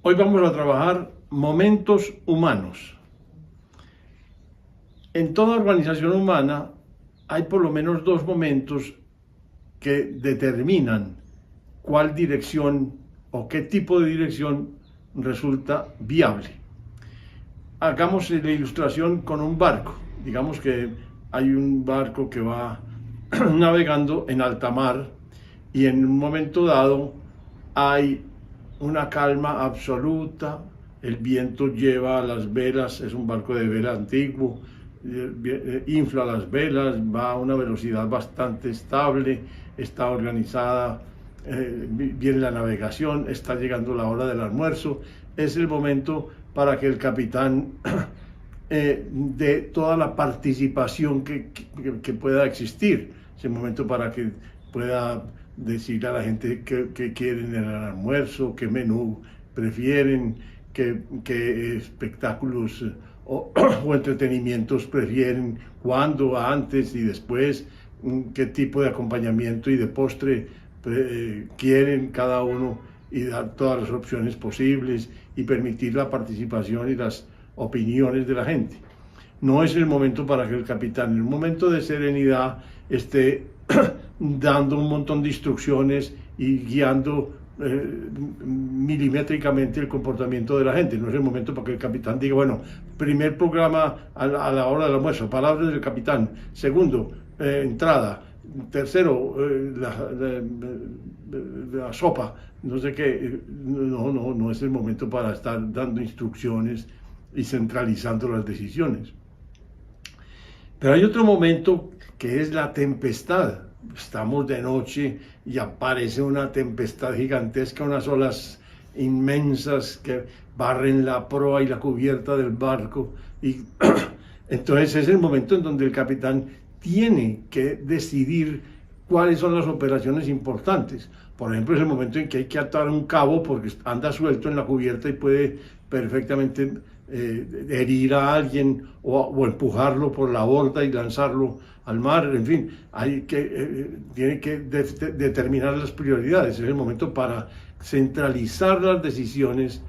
Hoy vamos a trabajar momentos humanos. En toda organización humana hay por lo menos dos momentos que determinan cuál dirección o qué tipo de dirección resulta viable. Hagamos la ilustración con un barco. Digamos que hay un barco que va navegando en alta mar y en un momento dado hay una calma absoluta, el viento lleva las velas, es un barco de vela antiguo, infla las velas, va a una velocidad bastante estable, está organizada bien la navegación, está llegando la hora del almuerzo, es el momento para que el capitán de toda la participación que pueda existir, es el momento para que pueda decirle a la gente qué quieren en el almuerzo, qué menú prefieren, qué espectáculos o entretenimientos prefieren, cuándo, antes y después, qué tipo de acompañamiento y de postre quieren cada uno, y dar todas las opciones posibles y permitir la participación y las opiniones de la gente. No es el momento para que el capitán, en un momento de serenidad, esté dando un montón de instrucciones y guiando milimétricamente el comportamiento de la gente. No es el momento para que el capitán diga, bueno, primer programa a la hora del almuerzo, palabras del capitán, segundo, entrada, tercero, la sopa, no sé qué. No es el momento para estar dando instrucciones y centralizando las decisiones. Pero hay otro momento que es la tempestad. Estamos de noche y aparece una tempestad gigantesca, unas olas inmensas que barren la proa y la cubierta del barco. Y entonces es el momento en donde el capitán tiene que decidir cuáles son las operaciones importantes. Por ejemplo, es el momento en que hay que atar un cabo porque anda suelto en la cubierta y puede perfectamente herir a alguien o empujarlo por la borda y lanzarlo al mar. En fin, tiene que determinar las prioridades. Es el momento para centralizar las decisiones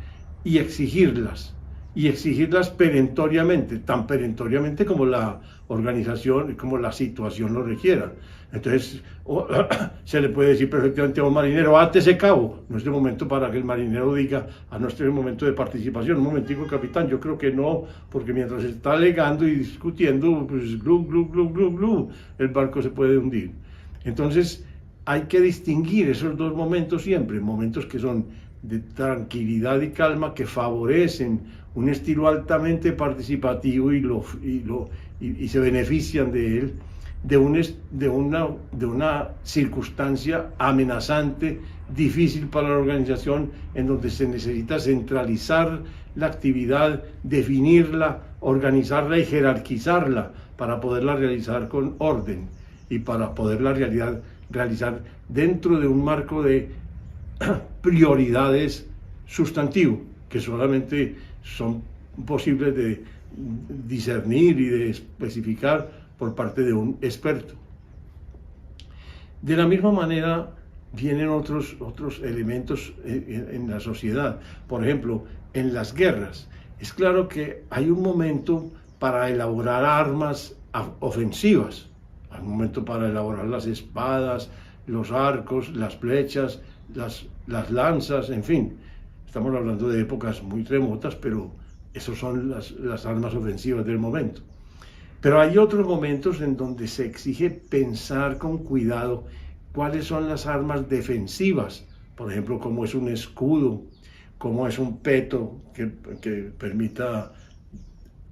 y exigirlas perentoriamente, tan perentoriamente como la organización, como la situación lo requiera. Entonces, se le puede decir perfectamente a un marinero, ate ese cabo. No es el momento para que el marinero diga, no es el momento de participación. Un momentico, capitán, yo creo que no, porque mientras se está alegando y discutiendo, pues glu, glu, glu, glu, glu, el barco se puede hundir. Entonces, hay que distinguir esos dos momentos siempre, momentos que son de tranquilidad y calma, que favorecen un estilo altamente participativo y se benefician de él, de una circunstancia amenazante, difícil para la organización, en donde se necesita centralizar la actividad, definirla, organizarla y jerarquizarla para poderla realizar con orden y para poderla realizar dentro de un marco de prioridades sustantivo, que solamente son posibles de discernir y de especificar por parte de un experto. De la misma manera vienen otros elementos en la sociedad. Por ejemplo, en las guerras, es claro que hay un momento para elaborar armas ofensivas, hay un momento para elaborar las espadas, los arcos, las flechas, las lanzas, en fin. Estamos hablando de épocas muy remotas, pero esas son las armas ofensivas del momento. Pero hay otros momentos en donde se exige pensar con cuidado cuáles son las armas defensivas, por ejemplo, cómo es un escudo, cómo es un peto que permita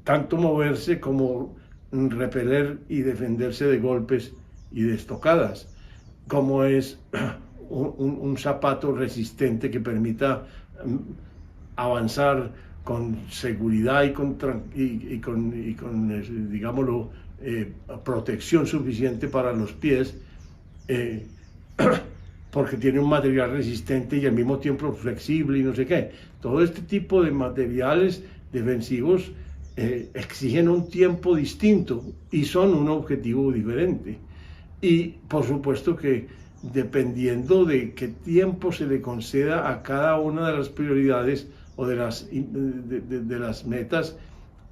tanto moverse como repeler y defenderse de golpes y de estocadas, cómo es un zapato resistente que permita avanzar con seguridad y con digámoslo, protección suficiente para los pies, porque tiene un material resistente y al mismo tiempo flexible y no sé qué. Todo este tipo de materiales defensivos exigen un tiempo distinto y son un objetivo diferente. Y por supuesto que dependiendo de qué tiempo se le conceda a cada una de las prioridades, o de las metas,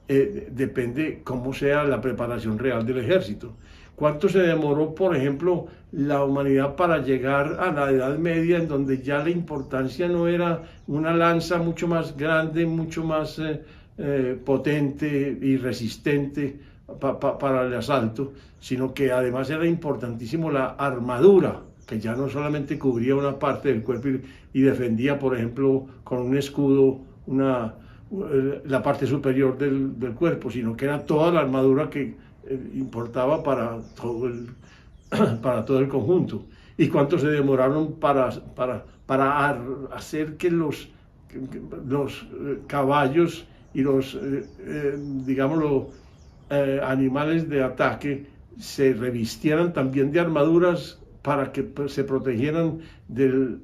depende cómo sea la preparación real del ejército. ¿Cuánto se demoró, por ejemplo, la humanidad para llegar a la Edad Media, en donde ya la importancia no era una lanza mucho más grande, mucho más potente y resistente para el asalto, sino que además era importantísimo la armadura, que ya no solamente cubría una parte del cuerpo y defendía, por ejemplo, con un escudo la parte superior del cuerpo, sino que era toda la armadura que importaba para todo el conjunto. ¿Y cuánto se demoraron para hacer que los caballos y los, digámoslo, animales de ataque se revistieran también de armaduras para que se protegieran de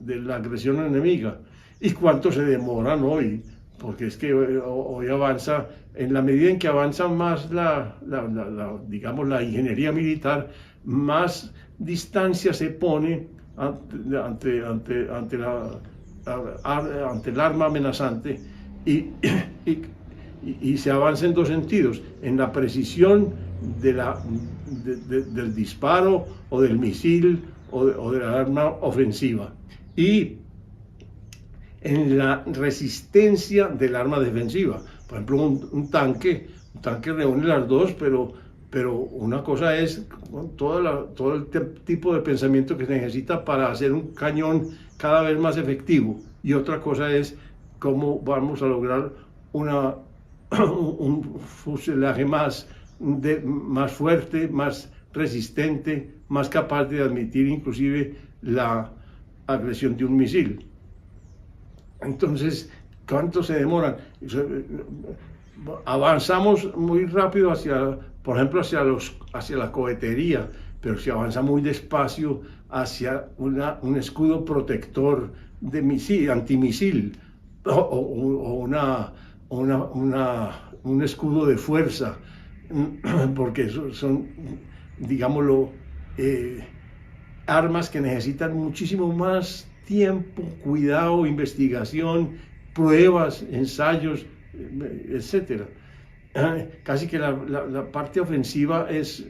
la agresión enemiga? ¿Y cuánto se demoran hoy? Porque es que hoy avanza, en la medida en que avanza más digamos, la ingeniería militar, más distancia se pone ante el arma amenazante y se avanza en dos sentidos: en la precisión del disparo o del misil o de la arma ofensiva, y en la resistencia del arma defensiva. Por ejemplo, un tanque reúne las dos, pero una cosa es todo el tipo de pensamiento que se necesita para hacer un cañón cada vez más efectivo, y otra cosa es cómo vamos a lograr un fuselaje más fuerte, más resistente, más capaz de admitir inclusive la agresión de un misil. Entonces, ¿cuánto se demoran? Avanzamos muy rápido por ejemplo, hacia la cohetería, pero se avanza muy despacio hacia un escudo protector de misil, antimisil, o un escudo de fuerza, porque son, digámoslo, armas que necesitan muchísimo más tiempo, cuidado, investigación, pruebas, ensayos, etcétera. Casi que la parte ofensiva es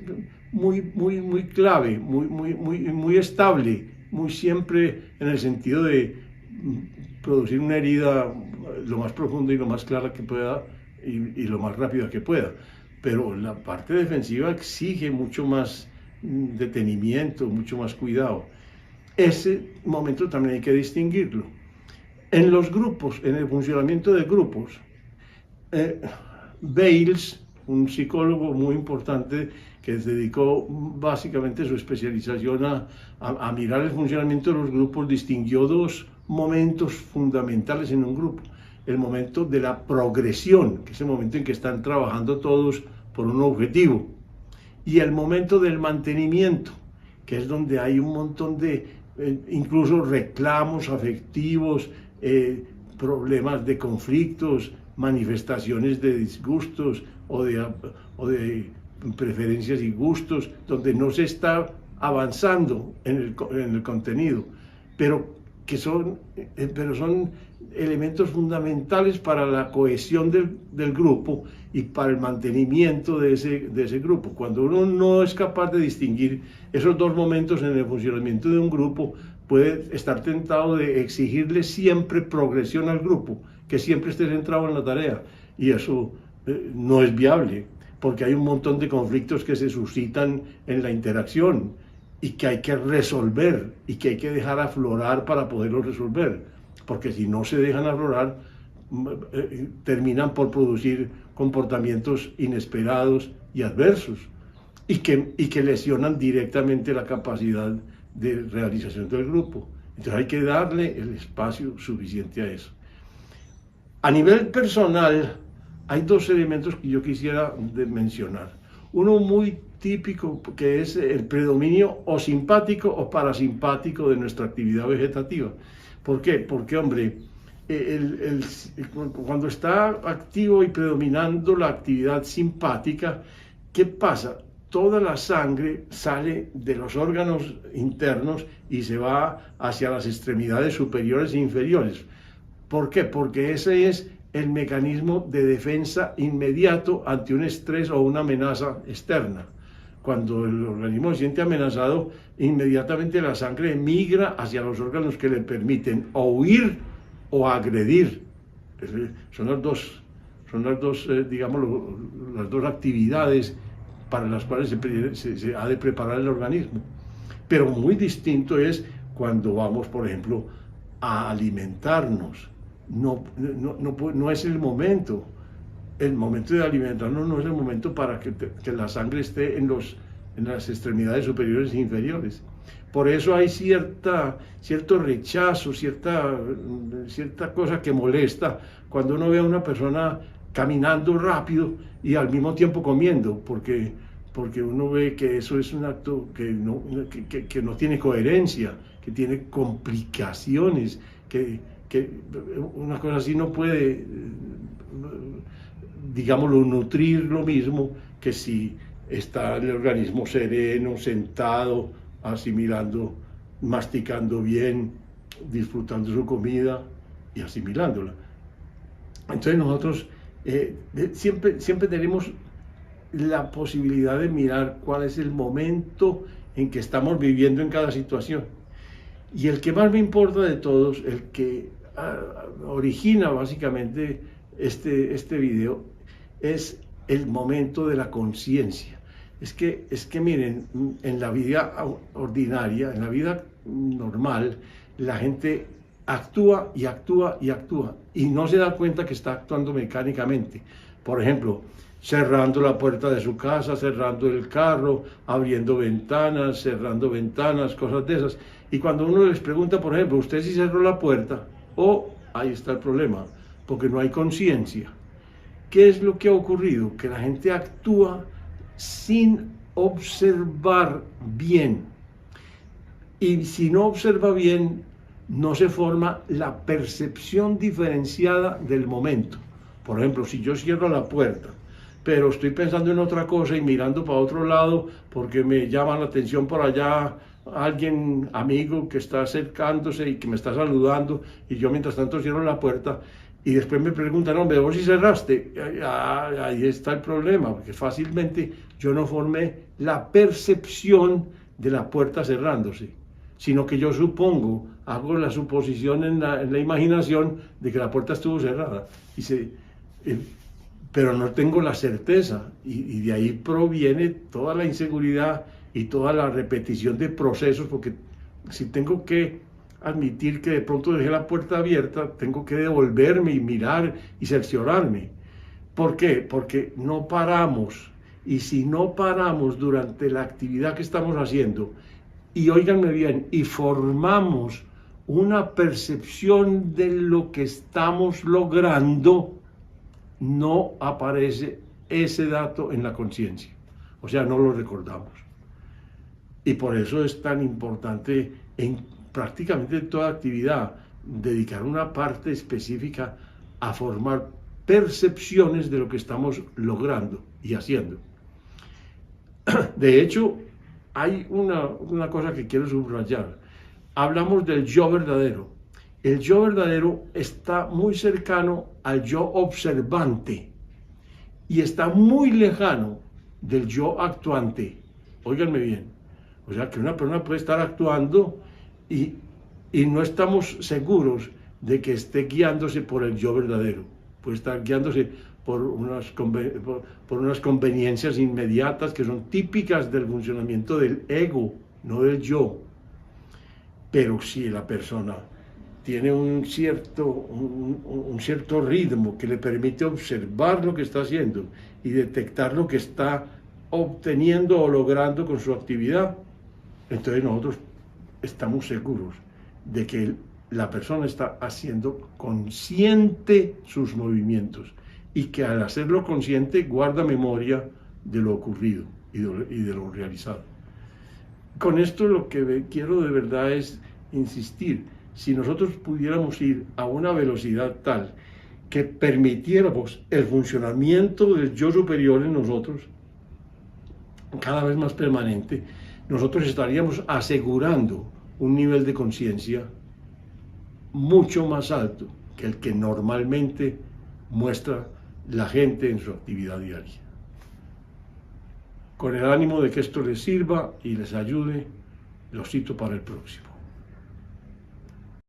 muy clave, muy estable, muy siempre en el sentido de producir una herida lo más profunda y lo más clara que pueda y lo más rápida que pueda. Pero la parte defensiva exige mucho más detenimiento, mucho más cuidado. Ese momento también hay que distinguirlo. En los grupos, en el funcionamiento de grupos, Bales, un psicólogo muy importante que se dedicó básicamente su especialización a mirar el funcionamiento de los grupos, distinguió dos momentos fundamentales en un grupo: el momento de la progresión, que es el momento en que están trabajando todos por un objetivo, y el momento del mantenimiento, que es donde hay un montón de incluso reclamos afectivos, problemas de conflictos, manifestaciones de disgustos o de preferencias y gustos, donde no se está avanzando en el contenido, pero son elementos fundamentales para la cohesión del grupo y para el mantenimiento de ese grupo. Cuando uno no es capaz de distinguir esos dos momentos en el funcionamiento de un grupo, puede estar tentado de exigirle siempre progresión al grupo, que siempre esté centrado en la tarea, y eso no es viable, porque hay un montón de conflictos que se suscitan en la interacción y que hay que resolver y que hay que dejar aflorar para poderlos resolver, porque si no se dejan aflorar, terminan por producir comportamientos inesperados y adversos, y que lesionan directamente la capacidad de realización del grupo. Entonces hay que darle el espacio suficiente a eso. A nivel personal, hay dos elementos que yo quisiera mencionar. Uno muy típico, que es el predominio o simpático o parasimpático de nuestra actividad vegetativa. ¿Por qué? Porque, hombre, cuando está activo y predominando la actividad simpática, ¿qué pasa? Toda la sangre sale de los órganos internos y se va hacia las extremidades superiores e inferiores. ¿Por qué? Porque ese es el mecanismo de defensa inmediato ante un estrés o una amenaza externa. Cuando el organismo se siente amenazado, inmediatamente la sangre migra hacia los órganos que le permiten o huir o agredir. Son las dos, digamos, las dos actividades para las cuales se ha de preparar el organismo. Pero muy distinto es cuando vamos, por ejemplo, a alimentarnos. No es el momento. El momento de alimentarnos no es el momento para que la sangre esté en las extremidades superiores e inferiores. Por eso hay cierto rechazo, cierta cosa que molesta cuando uno ve a una persona caminando rápido y al mismo tiempo comiendo, porque uno ve que eso es un acto que no tiene coherencia, que tiene complicaciones, que una cosa así no puede, digámoslo, nutrir lo mismo que si está el organismo sereno, sentado, asimilando, masticando bien, disfrutando su comida y asimilándola. Entonces nosotros siempre tenemos la posibilidad de mirar cuál es el momento en que estamos viviendo en cada situación. Y el que más me importa de todos, el que origina básicamente este video, es el momento de la conciencia. Es que miren, en la vida ordinaria, en la vida normal, la gente actúa y actúa y actúa y no se da cuenta que está actuando mecánicamente. Por ejemplo, cerrando la puerta de su casa, cerrando el carro, abriendo ventanas, cerrando ventanas, cosas de esas. Y cuando uno les pregunta, por ejemplo, ¿usted sí cerró la puerta? Ahí está el problema, porque no hay conciencia. ¿Qué es lo que ha ocurrido? Que la gente actúa sin observar bien. Y si no observa bien, no se forma la percepción diferenciada del momento. Por ejemplo, si yo cierro la puerta, pero estoy pensando en otra cosa y mirando para otro lado porque me llama la atención por allá alguien, amigo, que está acercándose y que me está saludando, y yo mientras tanto cierro la puerta, y después me preguntan, hombre, ¿vos sí cerraste? Ahí está el problema, porque fácilmente yo no formé la percepción de la puerta cerrándose, sino que yo supongo, hago la suposición en la imaginación de que la puerta estuvo cerrada, pero no tengo la certeza, y de ahí proviene toda la inseguridad y toda la repetición de procesos, porque si tengo que admitir que de pronto dejé la puerta abierta, tengo que devolverme y mirar y cerciorarme. ¿Por qué? Porque no paramos, y si no paramos durante la actividad que estamos haciendo, y óiganme bien, y formamos una percepción de lo que estamos logrando, no aparece ese dato en la conciencia, o sea, no lo recordamos. Y por eso es tan importante en prácticamente toda actividad dedicar una parte específica a formar percepciones de lo que estamos logrando y haciendo. De hecho, hay una cosa que quiero subrayar. Hablamos del yo verdadero. El yo verdadero está muy cercano al yo observante y está muy lejano del yo actuante. Óiganme bien. O sea, que una persona puede estar actuando y no estamos seguros de que esté guiándose por el yo verdadero. Puede estar guiándose por unas conveniencias inmediatas que son típicas del funcionamiento del ego, no del yo. Pero si la persona tiene un cierto ritmo que le permite observar lo que está haciendo y detectar lo que está obteniendo o logrando con su actividad, entonces nosotros estamos seguros de que la persona está haciendo consciente sus movimientos y que al hacerlo consciente guarda memoria de lo ocurrido y de lo realizado. Con esto lo que quiero de verdad es insistir. Si nosotros pudiéramos ir a una velocidad tal que permitiéramos el funcionamiento del yo superior en nosotros, cada vez más permanente, nosotros estaríamos asegurando un nivel de conciencia mucho más alto que el que normalmente muestra la gente en su actividad diaria. Con el ánimo de que esto les sirva y les ayude, los cito para el próximo.